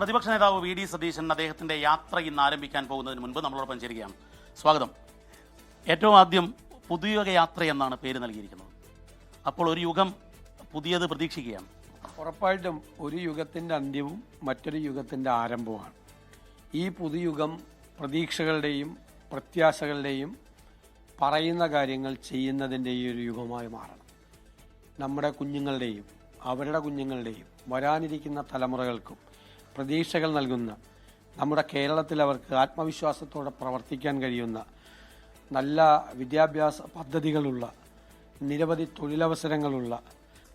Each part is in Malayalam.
പ്രതിപക്ഷ നേതാവ് വി ഡി സതീശൻ അദ്ദേഹത്തിന്റെ യാത്ര ഇന്ന് ആരംഭിക്കാൻ പോകുന്നതിന് മുൻപ് നമ്മളോടൊപ്പം ചേരുകയാണ്. സ്വാഗതം. ഏറ്റവും ആദ്യം പുതുയുഗ യാത്ര എന്നാണ് പേര് നൽകിയിരിക്കുന്നത്. അപ്പോൾ ഒരു യുഗം പുതിയത് പ്രതീക്ഷിക്കുകയാണ്. ഉറപ്പായിട്ടും ഒരു യുഗത്തിൻ്റെ അന്ത്യവും മറ്റൊരു യുഗത്തിൻ്റെ ആരംഭവുമാണ്. ഈ പുതുയുഗം പ്രതീക്ഷകളുടെയും പ്രത്യാശകളുടെയും പറയുന്ന കാര്യങ്ങൾ ചെയ്യുന്നതിൻ്റെ ഈ ഒരു യുഗമായി മാറണം. നമ്മുടെ കുഞ്ഞുങ്ങളുടെയും അവരുടെ കുഞ്ഞുങ്ങളുടെയും വരാനിരിക്കുന്ന തലമുറകൾക്കും പ്രതീക്ഷകൾ നൽകുന്ന, നമ്മുടെ കേരളത്തിൽ അവർക്ക് ആത്മവിശ്വാസത്തോടെ പ്രവർത്തിക്കാൻ കഴിയുന്ന, നല്ല വിദ്യാഭ്യാസ പദ്ധതികളുള്ള, നിരവധി തൊഴിലവസരങ്ങളുള്ള,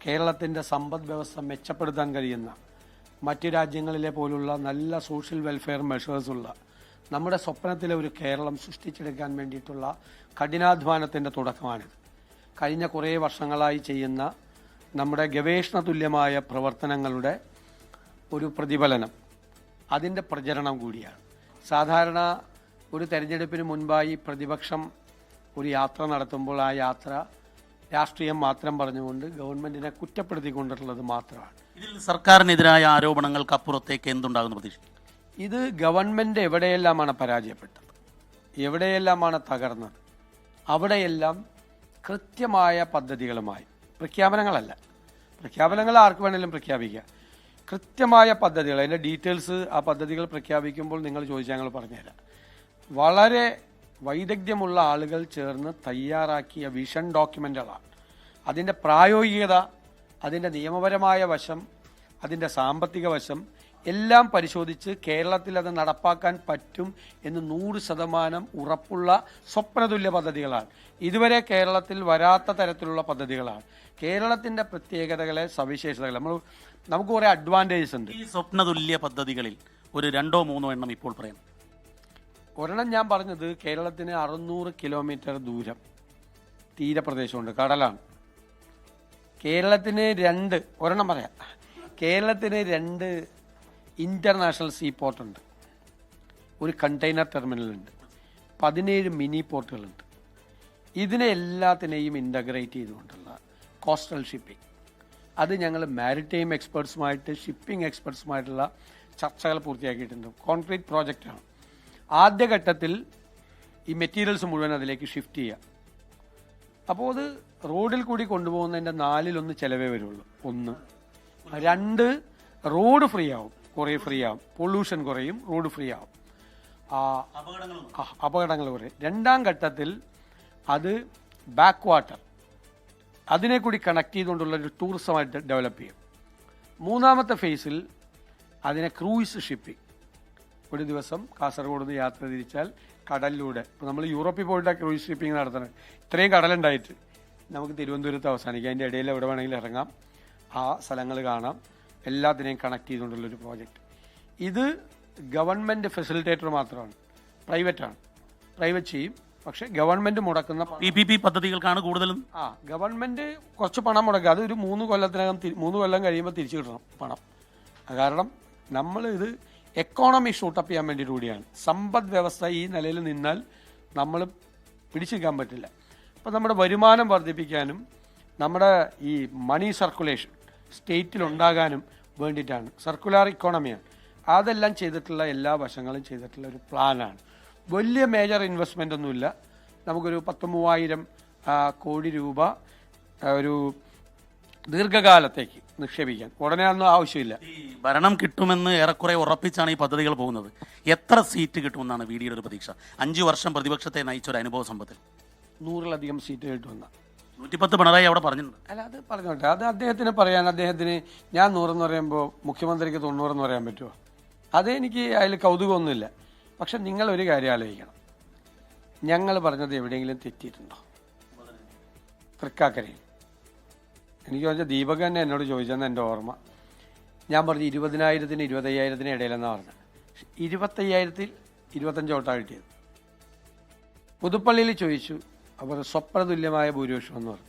കേരളത്തിൻ്റെ സമ്പദ് വ്യവസ്ഥ മെച്ചപ്പെടുത്താൻ കഴിയുന്ന, മറ്റു രാജ്യങ്ങളിലെ പോലുള്ള നല്ല സോഷ്യൽ വെൽഫെയർ മെഷേഴ്സുള്ള നമ്മുടെ സ്വപ്നത്തിലെ ഒരു കേരളം സൃഷ്ടിച്ചെടുക്കാൻ വേണ്ടിയിട്ടുള്ള കഠിനാധ്വാനത്തിൻ്റെ തുടക്കമാണിത്. കഴിഞ്ഞ കുറേ വർഷങ്ങളായി ചെയ്യുന്ന നമ്മുടെ ഗവേഷണ തുല്യമായ പ്രവർത്തനങ്ങളുടെ ഒരു പ്രതിഫലനം, അതിൻ്റെ പ്രചരണം കൂടിയാണ്. സാധാരണ ഒരു തെരഞ്ഞെടുപ്പിന് മുൻപായി പ്രതിപക്ഷം ഒരു യാത്ര നടത്തുമ്പോൾ ആ യാത്ര രാഷ്ട്രീയം മാത്രം പറഞ്ഞുകൊണ്ട് ഗവൺമെന്റിനെ കുറ്റപ്പെടുത്തിക്കൊണ്ടിട്ടുള്ളത് മാത്രമാണ്. ഇതിൽ സർക്കാരിനെതിരായ ആരോപണങ്ങൾക്കപ്പുറത്തേക്ക് എന്തുണ്ടാകുന്ന പ്രതീക്ഷ? ഇത് ഗവൺമെന്റ് എവിടെയെല്ലാമാണ് പരാജയപ്പെട്ടത്, എവിടെയെല്ലാമാണ് തകർന്നത്, അവിടെയെല്ലാം കൃത്യമായ പദ്ധതികളുമായി, പ്രഖ്യാപനങ്ങളല്ല, പ്രഖ്യാപനങ്ങൾ ആർക്ക് വേണമെങ്കിലും പ്രഖ്യാപിക്കുക, കൃത്യമായ പദ്ധതികൾ, അതിൻ്റെ ഡീറ്റെയിൽസ് ആ പദ്ധതികൾ പ്രഖ്യാപിക്കുമ്പോൾ നിങ്ങൾ ചോദിച്ചാൽ ഞങ്ങൾ പറഞ്ഞുതരാം. വളരെ വൈദഗ്ധ്യമുള്ള ആളുകൾ ചേർന്ന് തയ്യാറാക്കിയ വിഷൻ ഡോക്യുമെൻ്റുകളാണ്. അതിൻ്റെ പ്രായോഗികത, അതിൻ്റെ നിയമപരമായ വശം, അതിൻ്റെ സാമ്പത്തിക വശം എല്ലാം പരിശോധിച്ച് കേരളത്തിൽ അത് നടപ്പാക്കാൻ പറ്റും എന്ന് 100% ഉറപ്പുള്ള സ്വപ്നതുല്യ പദ്ധതികളാണ്. ഇതുവരെ കേരളത്തിൽ വരാത്ത തരത്തിലുള്ള പദ്ധതികളാണ്. കേരളത്തിൻ്റെ പ്രത്യേകതകളെ, സവിശേഷതകളെ നമുക്ക് കുറേ അഡ്വാൻറ്റേജസ് ഉണ്ട്. ഈ സ്വപ്നതുല്യ പദ്ധതികളിൽ ഒരു 2-3 എണ്ണം ഇപ്പോൾ പറയാം. ഒരെണ്ണം ഞാൻ പറഞ്ഞത്, കേരളത്തിന് 600 കിലോമീറ്റർ ദൂരം തീരപ്രദേശമുണ്ട്, കടലാണ്. കേരളത്തിന് ഒരെണ്ണം പറയാം, കേരളത്തിന് 2 ഇന്റർനാഷണൽ സീ പോർട്ടുണ്ട്, ഒരു കണ്ടെയ്നർ ടെർമിനലുണ്ട്, 17 മിനി പോർട്ടുകളുണ്ട്. ഇതിനെ എല്ലാത്തിനെയും ഇൻ്റഗ്രേറ്റ് ചെയ്തുകൊണ്ടുള്ള കോസ്റ്റൽ ഷിപ്പിംഗ്, അത് ഞങ്ങൾ മാരിടൈം എക്സ്പേർട്സുമായിട്ട്, ഷിപ്പിംഗ് എക്സ്പേർട്സുമായിട്ടുള്ള ചർച്ചകൾ പൂർത്തിയാക്കിയിട്ടുണ്ട്. കോൺക്രീറ്റ് പ്രോജക്റ്റാണ്. ആദ്യഘട്ടത്തിൽ ഈ മെറ്റീരിയൽസ് മുഴുവൻ അതിലേക്ക് ഷിഫ്റ്റ് ചെയ്യുക. അപ്പോൾ അത് റോഡിൽ കൂടി കൊണ്ടുപോകുന്നതിൻ്റെ 4-1 ചിലവേ വരുള്ളൂ. 1. 2, റോഡ് ഫ്രീ ആവും, കുറേ ഫ്രീ ആവും, പൊല്യൂഷൻ കുറയും, റോഡ് ഫ്രീ ആവും, അപകടങ്ങൾ കുറയും. 2ാം ഘട്ടത്തിൽ അത് ബാക്ക് വാട്ടർ, അതിനെ കൂടി കണക്ട് ചെയ്തുകൊണ്ടുള്ള ഒരു ടൂറിസമായിട്ട് ഡെവലപ്പ് ചെയ്യും. 3ാമത്തെ ഫേസിൽ അതിനെ ക്രൂയിസ് ഷിപ്പിംഗ്, ഒരു ദിവസം കാസർഗോഡ് നിന്ന് യാത്ര തിരിച്ചാൽ കടലിലൂടെ, ഇപ്പോൾ നമ്മൾ യൂറോപ്പിൽ പോയിട്ട് ക്രൂയിസ് ഷിപ്പിംഗ് നടത്തണം, ഇത്രയും കടലുണ്ടായിട്ട് നമുക്ക് തിരുവനന്തപുരത്ത് അവസാനിക്കാം, അതിൻ്റെ ഇടയിൽ എവിടെ വേണമെങ്കിലും ഇറങ്ങാം, ആ സ്ഥലങ്ങൾ കാണാം, എല്ലാത്തിനെയും കണക്ട് ചെയ്തുകൊണ്ടുള്ളൊരു പ്രോജക്റ്റ്. ഇത് ഗവൺമെൻറ് ഫെസിലിറ്റേറ്റർ മാത്രമാണ്, പ്രൈവറ്റാണ്, പ്രൈവറ്റ് ചെയ്യും. പക്ഷേ ഗവൺമെൻറ് മുടക്കുന്ന PPP പദ്ധതികൾക്കാണ് കൂടുതലും. ഗവൺമെൻറ് കുറച്ച് പണം മുടക്കുക, അത് ഒരു 3 കൊല്ലത്തിനകം 3 കൊല്ലം കഴിയുമ്പോൾ തിരിച്ചു കിട്ടണം പണം. കാരണം നമ്മൾ ഇത് എക്കോണമി ഷൂട്ടപ്പ് ചെയ്യാൻ വേണ്ടിയിട്ട് കൂടിയാണ്. സമ്പദ് വ്യവസ്ഥ ഈ നിലയിൽ നിന്നാൽ നമ്മൾ പിടിച്ചെടുക്കാൻ പറ്റില്ല. അപ്പോൾ നമ്മുടെ വരുമാനം വർദ്ധിപ്പിക്കാനും നമ്മുടെ ഈ മണി സർക്കുലേഷൻ സ്റ്റേറ്റിൽ ഉണ്ടാകാനും വേണ്ടിയിട്ടാണ്, സർക്കുലാർ ഇക്കോണമിയാണ്. അതെല്ലാം ചെയ്തിട്ടുള്ള, എല്ലാ വശങ്ങളും ചെയ്തിട്ടുള്ള ഒരു പ്ലാനാണ്. വലിയ മേജർ ഇൻവെസ്റ്റ്മെൻ്റ് ഒന്നുമില്ല. നമുക്കൊരു 10-3000 കോടി രൂപ ഒരു ദീർഘകാലത്തേക്ക് നിക്ഷേപിക്കാൻ ഉടനെ ഒന്നും ആവശ്യമില്ല. ഈ ഭരണം കിട്ടുമെന്ന് ഏറെക്കുറെ ഉറപ്പിച്ചാണ് ഈ പദ്ധതികൾ പോകുന്നത്. എത്ര സീറ്റ് കിട്ടുമെന്നാണ് വി ഡിയുടെ ഒരു പ്രതീക്ഷ? 5 വർഷം പ്രതിപക്ഷത്തെ നയിച്ച ഒരു അനുഭവ സമ്പത്തിൽ 100-ലധികം സീറ്റ് കിട്ടുമെന്ന 110 പിണറായി അവിടെ പറഞ്ഞിട്ടുണ്ട്. അല്ല, അത് പറഞ്ഞോട്ടെ, അത് അദ്ദേഹത്തിന് പറയാൻ. അദ്ദേഹത്തിന് ഞാൻ 100 എന്ന് പറയുമ്പോൾ മുഖ്യമന്ത്രിക്ക് 90 എന്ന് പറയാൻ പറ്റുമോ? അതെനിക്ക് അതിൽ കൗതുകമൊന്നുമില്ല. പക്ഷെ നിങ്ങളൊരു കാര്യം ആലോചിക്കണം, ഞങ്ങൾ പറഞ്ഞത് എവിടെയെങ്കിലും തെറ്റിയിട്ടുണ്ടോ? തൃക്കാക്കരയിൽ എനിക്ക് ചോദിച്ചാൽ ദീപക് തന്നെ എന്നോട് ചോദിച്ചെന്ന് എൻ്റെ ഓർമ്മ. ഞാൻ പറഞ്ഞു 20,000-നും 25,000-നും ഇടയിലെന്നാണ് പറഞ്ഞത്. 25,000-ൽ 25 വോട്ടാണ് കിട്ടിയത്. പുതുപ്പള്ളിയിൽ ചോദിച്ചു, അവർ സ്വപ്നതുല്യമായ ഭൂരിപക്ഷം എന്ന് പറഞ്ഞു.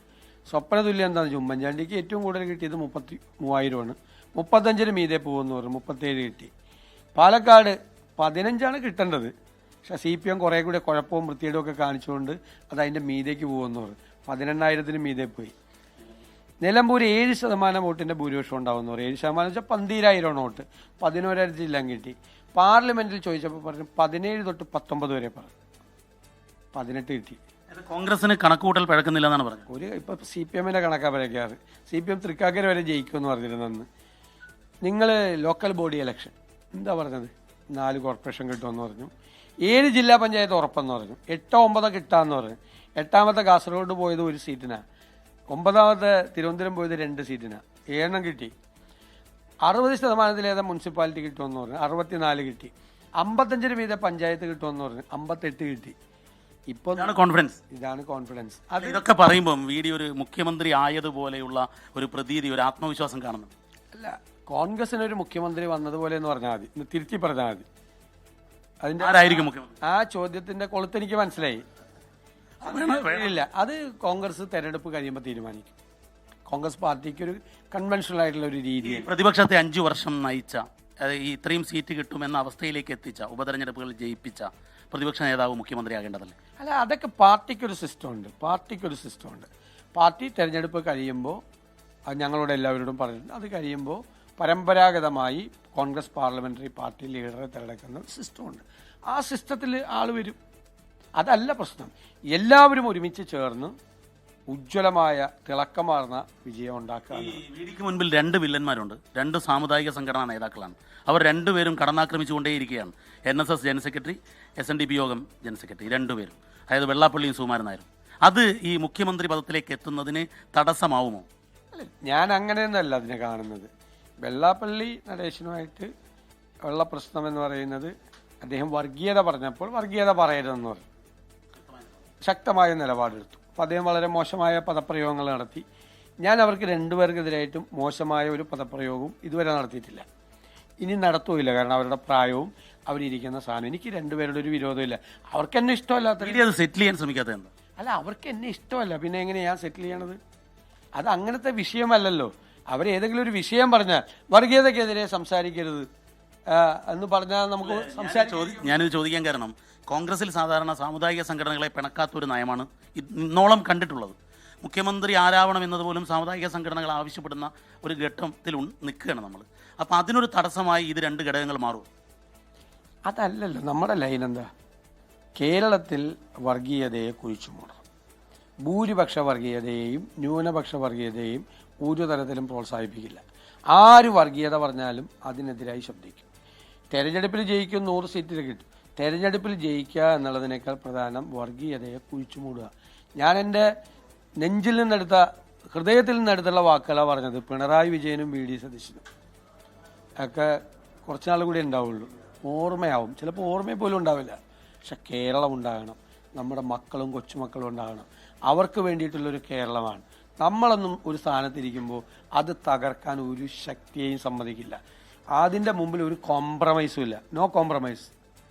സ്വപ്നതുല്യം എന്താണെന്ന് വെച്ചാൽ ഉമ്മൻചാണ്ടിക്ക് ഏറ്റവും കൂടുതൽ കിട്ടിയത് 33,000-ആണ്, 35-ന് മീതെ പോകുമെന്ന് പറഞ്ഞു, 37 കിട്ടി. പാലക്കാട് 15 കിട്ടേണ്ടത്, പക്ഷേ CPM കുറേ കൂടി കുഴപ്പവും വൃത്തിയേടും ഒക്കെ കാണിച്ചുകൊണ്ട് അത് അതിൻ്റെ മീതേക്ക് പോകുമെന്ന് പറഞ്ഞു, 18,000-ന് മീതെ പോയി. നിലമ്പൂർ 7% വോട്ടിന്റെ ഭൂരിപക്ഷം ഉണ്ടാവുമെന്ന് പറയും. 7% വെച്ചാൽ 12,000 വോട്ട്, 11,000 ജില്ല കിട്ടി. പാർലമെന്റിൽ ചോദിച്ചപ്പോൾ പറഞ്ഞു 17 തൊട്ട് 19 വരെ പറഞ്ഞു, 18 കിട്ടി. കോൺഗ്രസിന് കണക്കുകൂട്ടൽ പിഴക്കുന്നില്ല എന്നാണ് പറഞ്ഞത്. ഇപ്പൊ CPM കണക്കാ പിഴക്കാറ്. CPM തൃക്കാക്കര വരെ ജയിക്കുമെന്ന് പറഞ്ഞിരുന്നു. നിങ്ങൾ ലോക്കൽ ബോഡി ഇലക്ഷൻ എന്താ പറഞ്ഞത്? 4 കോർപ്പറേഷൻ കിട്ടുമെന്ന് പറഞ്ഞു. 7 ജില്ലാ പഞ്ചായത്ത് ഉറപ്പെന്ന് പറഞ്ഞു. 8, 9 കിട്ടാന്ന് പറഞ്ഞു. 8ാമത്തെ കാസർഗോഡ് പോയത് 1 സീറ്റിനാ. 9ാമത്തെ തിരുവനന്തപുരം പോയത് 2 സീറ്റിനാ. 7 കിട്ടി. 60% മുനിസിപ്പാലിറ്റി കിട്ടുമെന്ന് പറഞ്ഞു. 64 കിട്ടി. 55 വീതം പഞ്ചായത്ത് കിട്ടുമെന്ന് പറഞ്ഞു. 58 കിട്ടി. ഇപ്പോൾ ഇതാണ് കോൺഫിഡൻസ്. ഇതൊക്കെ പറയുമ്പോൾ വീഡിയോ ഒരു മുഖ്യമന്ത്രി ആയതുപോലെയുള്ള ഒരു പ്രതീതി, ഒരു ആത്മവിശ്വാസം കാണുന്നു. അല്ല, കോൺഗ്രസിന് ഒരു മുഖ്യമന്ത്രി വന്നതുപോലെ എന്ന് പറഞ്ഞാൽ മതി, തിരുത്തി പറഞ്ഞാൽ മതി. അതിന്റെ ആരായിരിക്കും മുഖ്യമന്ത്രി? ആ ചോദ്യത്തിന്റെ കൊളുത്ത് എനിക്ക് മനസ്സിലായി. ഇല്ല, അത് കോൺഗ്രസ് തെരഞ്ഞെടുപ്പ് കഴിയുമ്പോൾ തീരുമാനിക്കും. കോൺഗ്രസ് പാർട്ടിക്ക് ഒരു കൺവെൻഷണൽ ആയിട്ടുള്ള ഒരു രീതി. പ്രതിപക്ഷത്തെ 5 വർഷം നയിച്ച, ഈ ഇത്രയും സീറ്റ് കിട്ടുമെന്ന അവസ്ഥയിലേക്ക് എത്തിച്ച, ഉപതെരഞ്ഞെടുപ്പുകൾ ജയിപ്പിച്ച പ്രതിപക്ഷ നേതാവ് മുഖ്യമന്ത്രി ആകേണ്ടതല്ലേ? അല്ല, അതൊക്കെ പാർട്ടിക്കൊരു സിസ്റ്റമുണ്ട്. പാർട്ടി തെരഞ്ഞെടുപ്പ് കഴിയുമ്പോൾ ഞങ്ങളോട് എല്ലാവരോടും പറഞ്ഞിട്ടുണ്ട്. അത് കഴിയുമ്പോൾ പരമ്പരാഗതമായി കോൺഗ്രസ് പാർലമെന്ററി പാർട്ടി ലീഡറെ തിരഞ്ഞെടുക്കുന്ന സിസ്റ്റമുണ്ട്. ആ സിസ്റ്റത്തിൽ ആൾ വരും. അതല്ല പ്രശ്നം. എല്ലാവരും ഒരുമിച്ച് ചേർന്ന് ഉജ്ജ്വലമായ തിളക്കമാർന്ന വിജയം ഉണ്ടാക്കുക. വിഡിക്ക് മുൻപിൽ 2 വില്ലന്മാരുണ്ട്. 2 സാമുദായിക സംഘടനാ നേതാക്കളാണ്. അവർ രണ്ടുപേരും കടന്നാക്രമിച്ചുകൊണ്ടേയിരിക്കുകയാണ്. NSS ജനറൽ സെക്രട്ടറി, SNDP യോഗം ജനറൽ സെക്രട്ടറി, രണ്ടുപേരും. അതായത് വെള്ളാപ്പള്ളിയും സുകുമാരൻ നായരും. അത് ഈ മുഖ്യമന്ത്രി പദത്തിലേക്ക് എത്തുന്നതിന് തടസ്സമാവുമോ? അല്ല, ഞാൻ അങ്ങനെയൊന്നല്ല അതിനെ കാണുന്നത്. വെള്ളാപ്പള്ളി നടേശനുമായിട്ട് ഉള്ള പ്രശ്നം എന്ന് പറയുന്നത്, അദ്ദേഹം വർഗീയത പറഞ്ഞപ്പോൾ വർഗീയത പറയരുതെന്ന് പറഞ്ഞു, ശക്തമായ നിലപാടെടുത്തു. അപ്പോൾ അദ്ദേഹം വളരെ മോശമായ പദപ്രയോഗങ്ങൾ നടത്തി. ഞാൻ അവർക്ക് 2 പേർക്കെതിരായിട്ടും മോശമായ ഒരു പദപ്രയോഗവും ഇതുവരെ നടത്തിയിട്ടില്ല. ഇനി നടത്തുമില്ല. കാരണം അവരുടെ പ്രായവും അവരിയ്ക്കുന്ന സാധനം. എനിക്ക് 2 പേരുടെ ഒരു വിരോധമില്ല. അവർക്ക് എന്നെ ഇഷ്ടമല്ലാത്ത സെറ്റിൽ ചെയ്യാൻ ശ്രമിക്കാത്ത അല്ല, അവർക്ക് എന്നെ ഇഷ്ടമല്ല. പിന്നെ എങ്ങനെയാ ഞാൻ സെറ്റിൽ ചെയ്യണത്? അത് അങ്ങനത്തെ വിഷയമല്ലല്ലോ. അവരേതെങ്കിലും ഒരു വിഷയം പറഞ്ഞാൽ വർഗീയതക്കെതിരെ സംസാരിക്കരുത് എന്ന് പറഞ്ഞാൽ നമുക്ക് ഞാനിത് ചോദിക്കാൻ കാരണം, കോൺഗ്രസിൽ സാധാരണ സാമുദായിക സംഘടനകളെ പിണക്കാത്തൊരു നയമാണ് ഇന്നോളം കണ്ടിട്ടുള്ളത്. മുഖ്യമന്ത്രി ആരാവണം എന്നതുപോലും സാമുദായിക സംഘടനകൾ ആവശ്യപ്പെടുന്ന ഒരു ഘട്ടത്തിൽ നിൽക്കുകയാണ് നമ്മൾ. അപ്പം അതിനൊരു തടസ്സമായി ഇത് 2 ഘടകങ്ങൾ മാറും. അതല്ലല്ലോ നമ്മുടെ ലൈൻ. എന്താ? കേരളത്തിൽ വർഗീയതയെ കുഴിച്ചു മൂടണം. ഭൂരിപക്ഷ വർഗീയതയെയും ന്യൂനപക്ഷ വർഗീയതയെയും ഒരു തരത്തിലും പ്രോത്സാഹിപ്പിക്കില്ല. ആര് വർഗീയത പറഞ്ഞാലും അതിനെതിരായി ശബ്ദിക്കും. തെരഞ്ഞെടുപ്പിൽ ജയിക്കും, 100 സീറ്റിൽ കിട്ടും. തെരഞ്ഞെടുപ്പിൽ ജയിക്കുക എന്നുള്ളതിനേക്കാൾ പ്രധാനം വർഗീയതയെ കുഴിച്ചു മൂടുക. ഞാൻ എൻ്റെ നെഞ്ചിൽ നിന്നെടുത്ത, ഹൃദയത്തിൽ നിന്നെടുത്തുള്ള വാക്കുകളാണ് പറഞ്ഞത്. പിണറായി വിജയനും VD സതീശനും ഒക്കെ കുറച്ചുനാൾ കൂടി ഉണ്ടാവുള്ളൂ. ഓർമ്മയാവും, ചിലപ്പോൾ ഓർമ്മയെ പോലും ഉണ്ടാവില്ല. പക്ഷെ കേരളം ഉണ്ടാകണം, നമ്മുടെ മക്കളും കൊച്ചുമക്കളും ഉണ്ടാകണം. അവർക്ക് വേണ്ടിയിട്ടുള്ളൊരു കേരളമാണ്. നമ്മളൊന്നും ഒരു സ്ഥാനത്തിരിക്കുമ്പോൾ അത് തകർക്കാൻ ഒരു ശക്തിയെയും സമ്മതിക്കില്ല. അതിൻ്റെ മുമ്പിൽ ഒരു കോംപ്രമൈസും ഇല്ല. No compromise.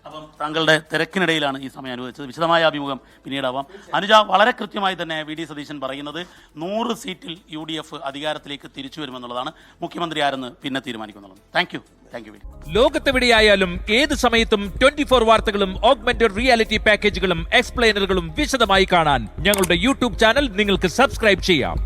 അപ്പം താങ്കളുടെ തിരക്കിനിടയിലാണ് ഈ സമയം അനുവദിച്ചത്. വിശദമായ അഭിമുഖം പിന്നീടാവാം. അനുജ, വളരെ കൃത്യമായി തന്നെ VD സതീശൻ പറയുന്നത് 100 സീറ്റിൽ UDF അധികാരത്തിലേക്ക് തിരിച്ചു വരുമെന്നുള്ളതാണ്. മുഖ്യമന്ത്രി ആരെന്ന് പിന്നെ തീരുമാനിക്കുന്നുള്ളത്. Thank you. ലോകത്തെവിടെയായാലും ഏത് സമയത്തും 24 വാർത്തകളും ഓഗ്മെന്റഡ് റിയാലിറ്റി പാക്കേജുകളും എക്സ്പ്ലെയിനറുകളും വിശദമായി കാണാൻ ഞങ്ങളുടെ YouTube ചാനൽ നിങ്ങൾക്ക് സബ്സ്ക്രൈബ് ചെയ്യാം.